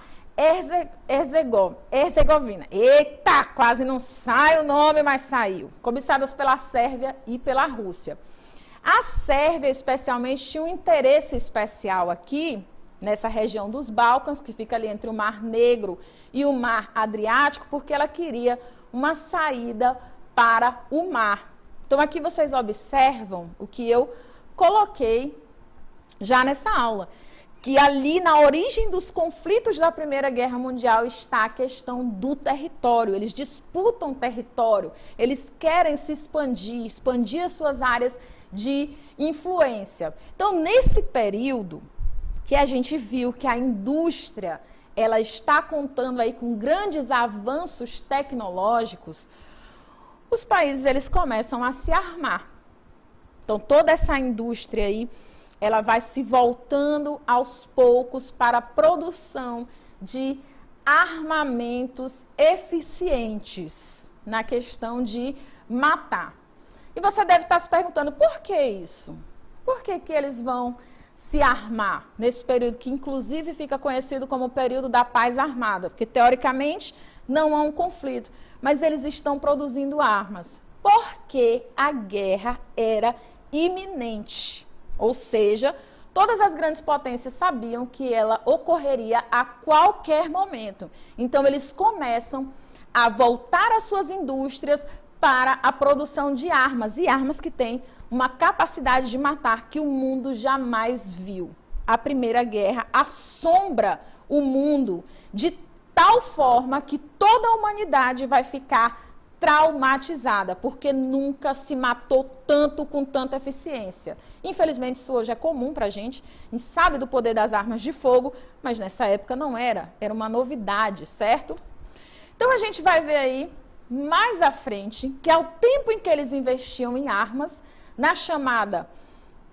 Herzegovina. Eita, quase não sai o nome, mas saiu. Cobiçadas pela Sérvia e pela Rússia. A Sérvia, especialmente, tinha um interesse especial aqui, nessa região dos Balcãs, que fica ali entre o Mar Negro e o Mar Adriático, porque ela queria uma saída para o mar. Então, aqui vocês observam o que eu coloquei já nessa aula, que ali na origem dos conflitos da Primeira Guerra Mundial está a questão do território. Eles disputam território, eles querem se expandir as suas áreas de influência. Então, nesse período que a gente viu que a indústria ela está contando aí com grandes avanços tecnológicos, os países eles começam a se armar. Então, toda essa indústria aí, ela vai se voltando aos poucos para a produção de armamentos eficientes na questão de matar. E você deve estar se perguntando, por que isso? Por que que eles vão se armar nesse período que inclusive fica conhecido como o período da paz armada? Porque teoricamente não há um conflito, mas eles estão produzindo armas. Porque a guerra era iminente, ou seja, todas as grandes potências sabiam que ela ocorreria a qualquer momento. Então, eles começam a voltar às suas indústrias para a produção de armas, e armas que têm uma capacidade de matar que o mundo jamais viu. A Primeira Guerra assombra o mundo de tal forma que toda a humanidade vai ficar traumatizada, porque nunca se matou tanto com tanta eficiência. Infelizmente, isso hoje é comum para a gente sabe do poder das armas de fogo, mas nessa época não era uma novidade, certo? Então a gente vai ver aí, mais à frente, que ao tempo em que eles investiam em armas, na chamada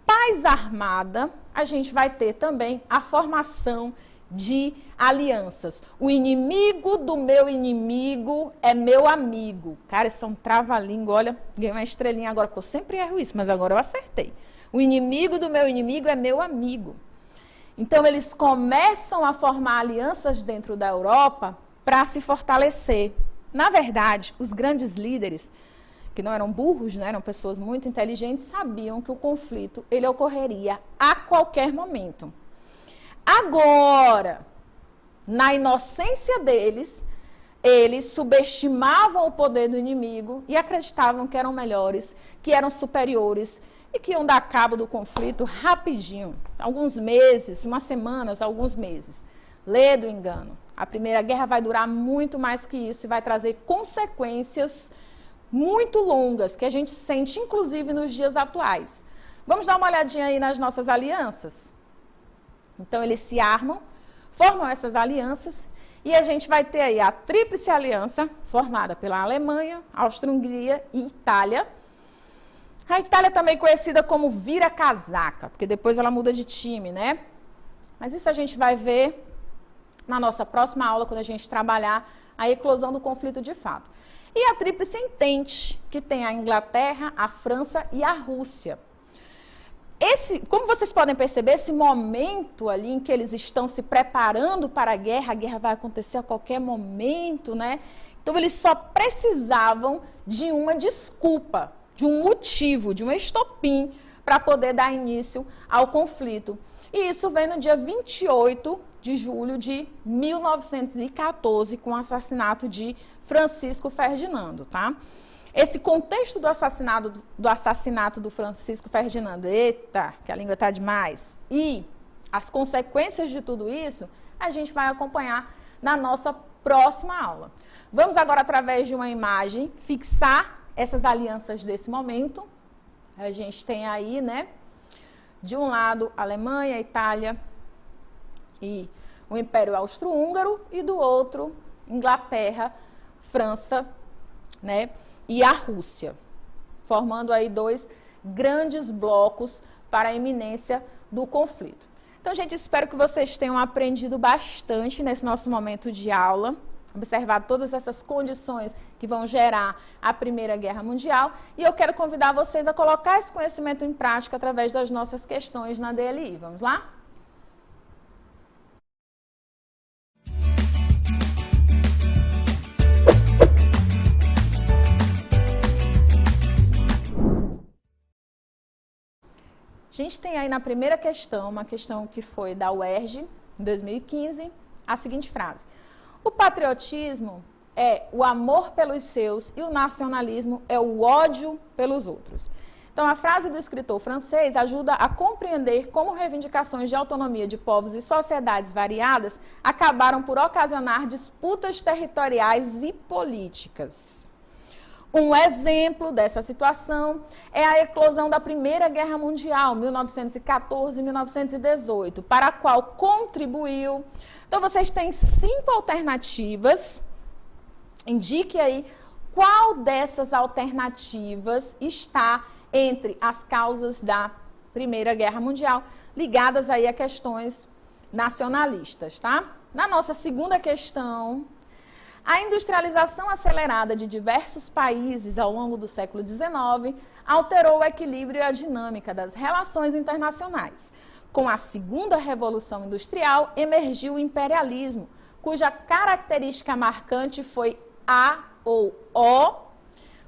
paz armada, a gente vai ter também a formação de alianças. O inimigo do meu inimigo é meu amigo. Cara, isso é um trava-língua. Olha, ganhei uma estrelinha agora, porque eu sempre erro isso, mas agora eu acertei. O inimigo do meu inimigo é meu amigo. Então, eles começam a formar alianças dentro da Europa para se fortalecer. Na verdade, os grandes líderes, que não eram burros, né, eram pessoas muito inteligentes, sabiam que o conflito ele ocorreria a qualquer momento. Agora, na inocência deles, eles subestimavam o poder do inimigo e acreditavam que eram melhores, que eram superiores e que iam dar cabo do conflito rapidinho, alguns meses, umas semanas, alguns meses. Lê do engano. A Primeira Guerra vai durar muito mais que isso e vai trazer consequências muito longas, que a gente sente, inclusive, nos dias atuais. Vamos dar uma olhadinha aí nas nossas alianças? Então, eles se armam, formam essas alianças, e a gente vai ter aí a Tríplice Aliança, formada pela Alemanha, Áustria-Hungria e Itália. A Itália também conhecida como vira-casaca, porque depois ela muda de time, né? Mas isso a gente vai ver na nossa próxima aula, quando a gente trabalhar a eclosão do conflito de fato. E a Tríplice Entente, que tem a Inglaterra, a França e a Rússia. Como vocês podem perceber, esse momento ali em que eles estão se preparando para a guerra vai acontecer a qualquer momento, né? Então, eles só precisavam de uma desculpa, de um motivo, de um estopim para poder dar início ao conflito. E isso vem no dia 28 de julho de 1914, com o assassinato de Francisco Ferdinando, tá? Esse contexto do assassinato do Francisco Ferdinando, eita, que a língua está demais, e as consequências de tudo isso, a gente vai acompanhar na nossa próxima aula. Vamos agora, através de uma imagem, fixar essas alianças desse momento. A gente tem aí, né, de um lado, Alemanha, Itália e o Império Austro-Húngaro, e do outro, Inglaterra, França, né, e a Rússia, formando aí dois grandes blocos para a iminência do conflito. Então, gente, espero que vocês tenham aprendido bastante nesse nosso momento de aula, observado todas essas condições que vão gerar a Primeira Guerra Mundial, e eu quero convidar vocês a colocar esse conhecimento em prática através das nossas questões na DLI. Vamos lá? A gente tem aí na primeira questão, uma questão que foi da UERJ, em 2015, a seguinte frase: o patriotismo é o amor pelos seus e o nacionalismo é o ódio pelos outros. Então, a frase do escritor francês ajuda a compreender como reivindicações de autonomia de povos e sociedades variadas acabaram por ocasionar disputas territoriais e políticas. Um exemplo dessa situação é a eclosão da Primeira Guerra Mundial, 1914 e 1918, para a qual contribuiu. Então, vocês têm 5 alternativas. Indique aí qual dessas alternativas está entre as causas da Primeira Guerra Mundial, ligadas aí a questões nacionalistas, tá? Na nossa segunda questão, a industrialização acelerada de diversos países ao longo do século XIX alterou o equilíbrio e a dinâmica das relações internacionais. Com a segunda Revolução Industrial, emergiu o imperialismo, cuja característica marcante foi A ou O.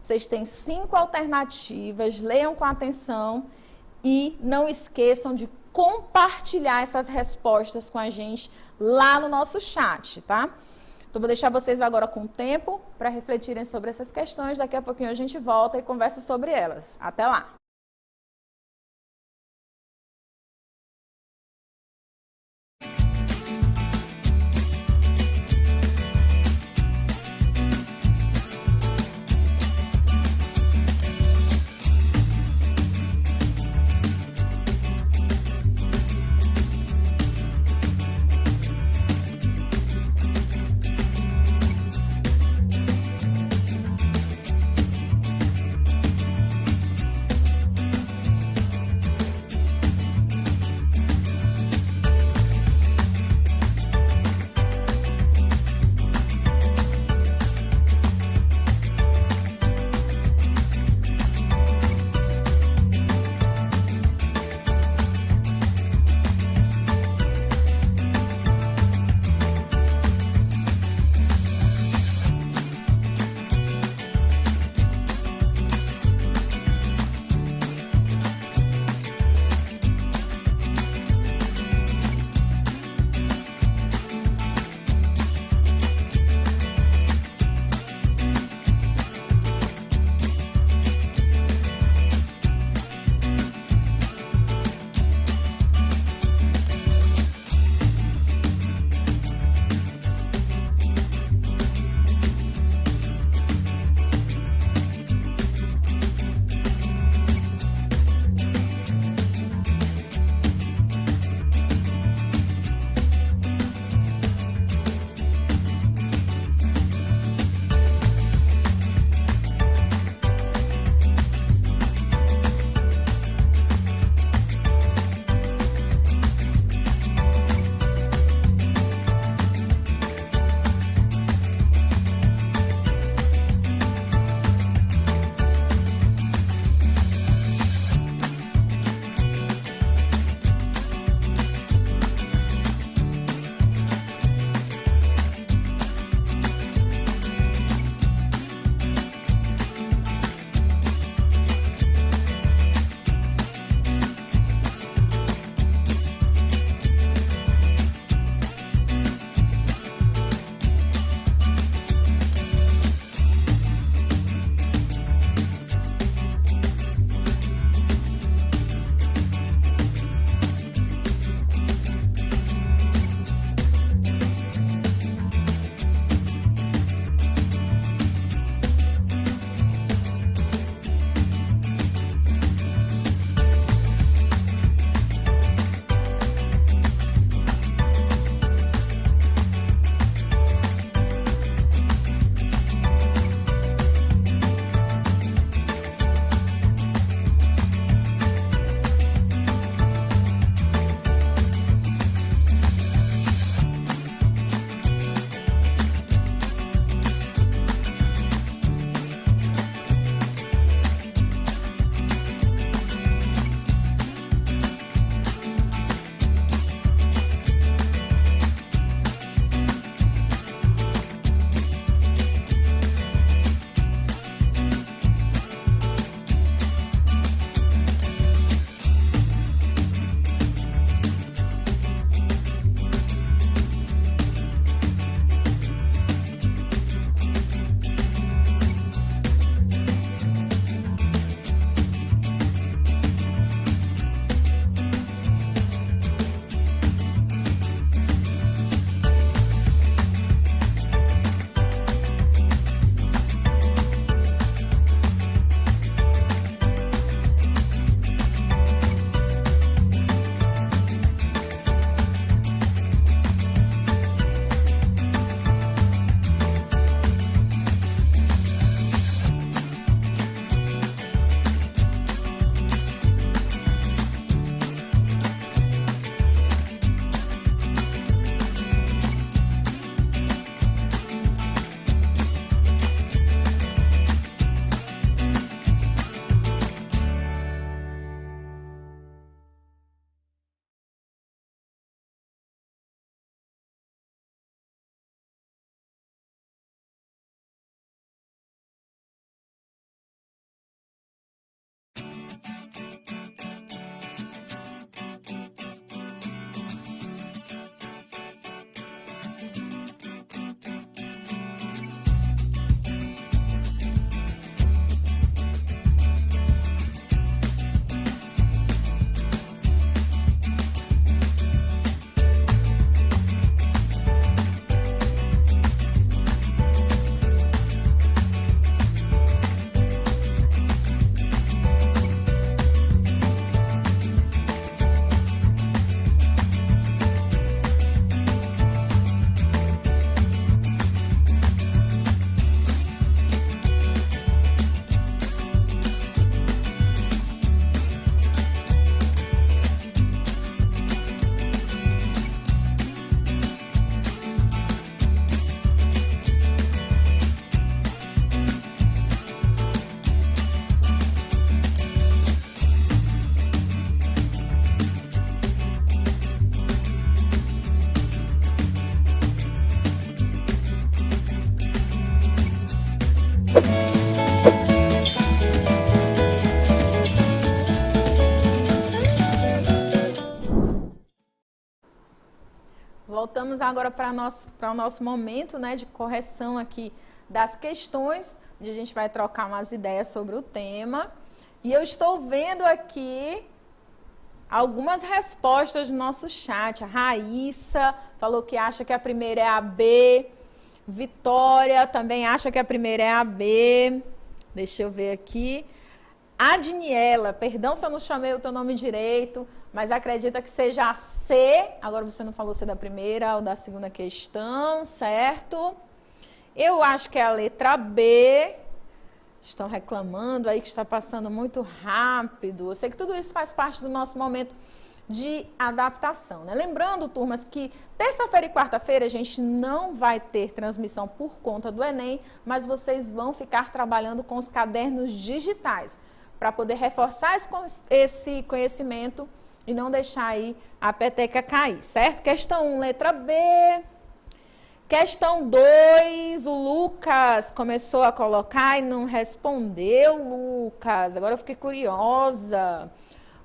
Vocês têm 5 alternativas, leiam com atenção e não esqueçam de compartilhar essas respostas com a gente lá no nosso chat, tá? Então, vou deixar vocês agora com tempo para refletirem sobre essas questões. Daqui a pouquinho a gente volta e conversa sobre elas. Até lá! Voltamos agora para o nosso momento, né, de correção aqui das questões, onde a gente vai trocar umas ideias sobre o tema. E eu estou vendo aqui algumas respostas no nosso chat. A Raíssa falou que acha que a primeira é a B. Vitória também acha que a primeira é a B. Deixa eu ver aqui. A Daniela, perdão se eu não chamei o teu nome direito, mas acredita que seja a C. Agora você não falou se é da primeira ou da segunda questão, certo? Eu acho que é a letra B. Estão reclamando aí que está passando muito rápido. Eu sei que tudo isso faz parte do nosso momento de adaptação, né? Lembrando, turmas, que terça-feira e quarta-feira a gente não vai ter transmissão por conta do Enem, mas vocês vão ficar trabalhando com os cadernos digitais para poder reforçar esse conhecimento e não deixar aí a peteca cair, certo? Questão 1, letra B. Questão 2, o Lucas começou a colocar e não respondeu, Lucas. Agora eu fiquei curiosa.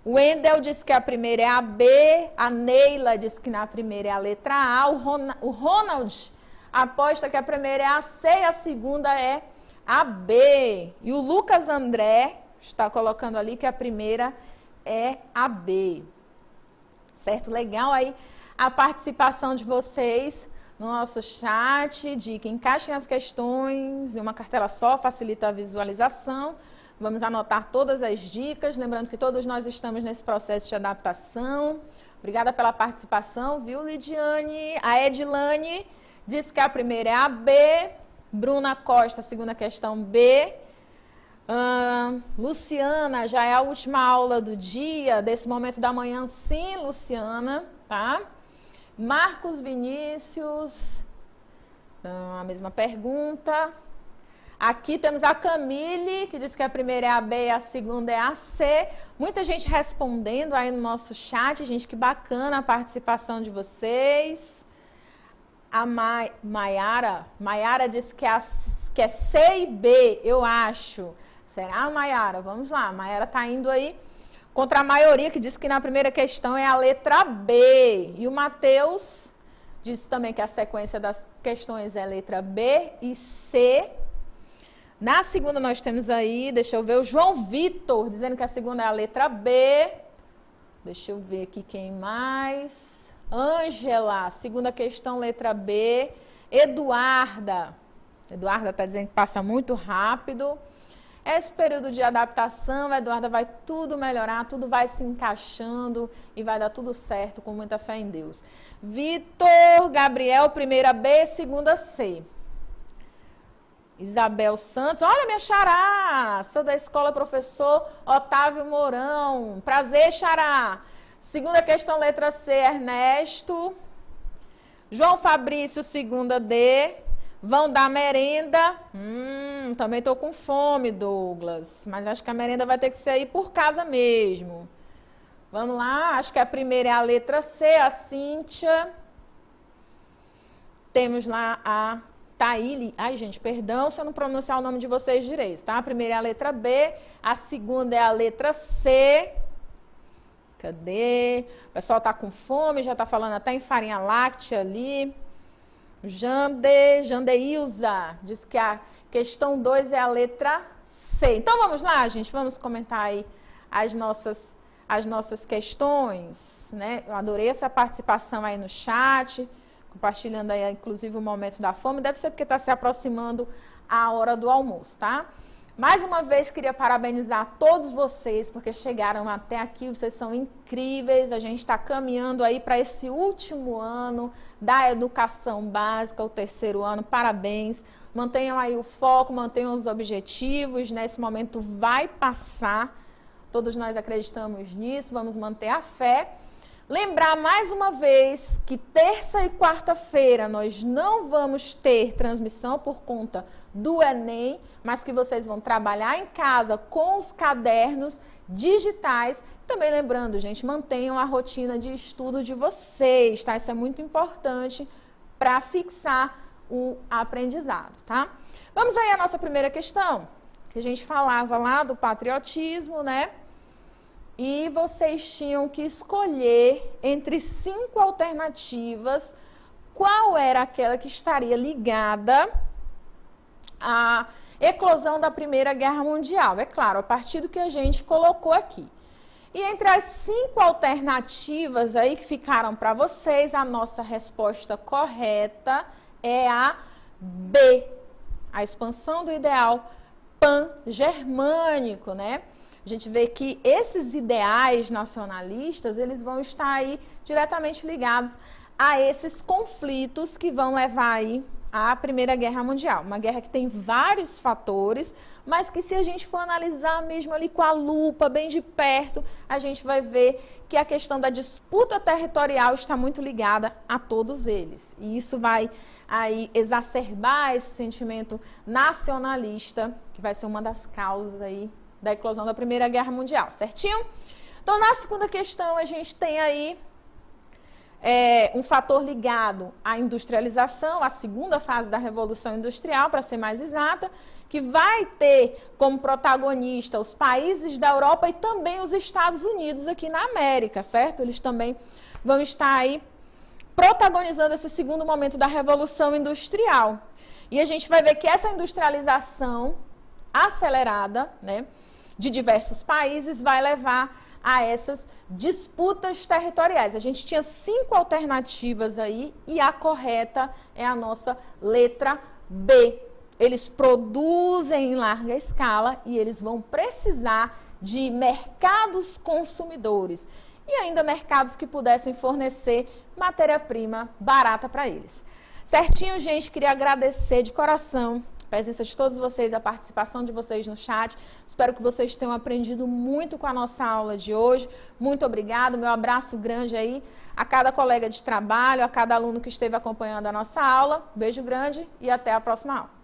O Wendel disse que a primeira é a B, a Neila disse que na primeira é a letra A, o Ronald aposta que a primeira é a C e a segunda é a B. E o Lucas André está colocando ali que a primeira é a B. Certo? Legal aí a participação de vocês no nosso chat, de que encaixem as questões em uma cartela só, facilita a visualização. Vamos anotar todas as dicas, lembrando que todos nós estamos nesse processo de adaptação. Obrigada pela participação, viu, Lidiane? A Edilane disse que a primeira é a B. Bruna Costa, segunda questão, B. Luciana, já é a última aula do dia, desse momento da manhã, sim, Luciana, tá? Marcos Vinícius, a mesma pergunta. Aqui temos a Camille, que diz que a primeira é a B e a segunda é a C. Muita gente respondendo aí no nosso chat, gente, que bacana a participação de vocês. A Maiara disse que é C e B, eu acho. Será, Maiara? Vamos lá, a Maiara está indo aí contra a maioria, que diz que na primeira questão é a letra B. E o Matheus disse também que a sequência das questões é a letra B e C. Na segunda nós temos aí, deixa eu ver, o João Vitor, dizendo que a segunda é a letra B. Deixa eu ver aqui quem mais. Ângela, segunda questão, letra B. Eduarda está dizendo que passa muito rápido. Esse período de adaptação, Eduarda, vai tudo melhorar, tudo vai se encaixando e vai dar tudo certo, com muita fé em Deus. Vitor, Gabriel, primeira B, segunda C. Isabel Santos, olha minha xará, sou da escola professor Otávio Mourão. Prazer, xará. Segunda questão, letra C, Ernesto. João Fabrício, segunda D. Vão dar merenda. Também estou com fome, Douglas. Mas acho que a merenda vai ter que ser aí por casa mesmo. Vamos lá, acho que a primeira é a letra C, a Cíntia. Temos lá a Taíli. Ai, gente, perdão se eu não pronunciar o nome de vocês direito, tá? A primeira é a letra B, a segunda é a letra C. Cadê? O pessoal tá com fome, já tá falando até em farinha láctea ali. Jandeilza diz que a questão 2 é a letra C. Então vamos lá, gente, vamos comentar aí as nossas questões, né? Eu adorei essa participação aí no chat, compartilhando aí inclusive o momento da fome. Deve ser porque está se aproximando a hora do almoço, tá? Mais uma vez, queria parabenizar todos vocês, porque chegaram até aqui, vocês são incríveis. A gente está caminhando aí para esse último ano da educação básica, o terceiro ano. Parabéns. Mantenham aí o foco, mantenham os objetivos. Nesse momento vai passar. Todos nós acreditamos nisso, vamos manter a fé. Lembrar mais uma vez que terça e quarta-feira nós não vamos ter transmissão por conta do Enem, mas que vocês vão trabalhar em casa com os cadernos digitais. Também lembrando, gente, mantenham a rotina de estudo de vocês, tá? Isso é muito importante para fixar o aprendizado, tá? Vamos aí à nossa primeira questão, que a gente falava lá do patriotismo, né? E vocês tinham que escolher entre 5 alternativas qual era aquela que estaria ligada à eclosão da Primeira Guerra Mundial. É claro, a partir do que a gente colocou aqui. E entre as 5 alternativas aí que ficaram para vocês, a nossa resposta correta é a B, a expansão do ideal pan-germânico, né? A gente vê que esses ideais nacionalistas, eles vão estar aí diretamente ligados a esses conflitos que vão levar aí à Primeira Guerra Mundial. Uma guerra que tem vários fatores, mas que se a gente for analisar mesmo ali com a lupa, bem de perto, a gente vai ver que a questão da disputa territorial está muito ligada a todos eles. E isso vai aí exacerbar esse sentimento nacionalista, que vai ser uma das causas aí da eclosão da Primeira Guerra Mundial, certinho? Então, na segunda questão, a gente tem aí um fator ligado à industrialização, à segunda fase da Revolução Industrial, para ser mais exata, que vai ter como protagonista os países da Europa e também os Estados Unidos aqui na América, certo? Eles também vão estar aí protagonizando esse segundo momento da Revolução Industrial. E a gente vai ver que essa industrialização acelerada, né, de diversos países vai levar a essas disputas territoriais. A gente tinha 5 alternativas aí e a correta é a nossa letra B. Eles produzem em larga escala e eles vão precisar de mercados consumidores e ainda mercados que pudessem fornecer matéria-prima barata para eles. Certinho, gente? Queria agradecer de coração a presença de todos vocês, a participação de vocês no chat. Espero que vocês tenham aprendido muito com a nossa aula de hoje. Muito obrigado, meu abraço grande aí a cada colega de trabalho, a cada aluno que esteve acompanhando a nossa aula. Beijo grande e até a próxima aula.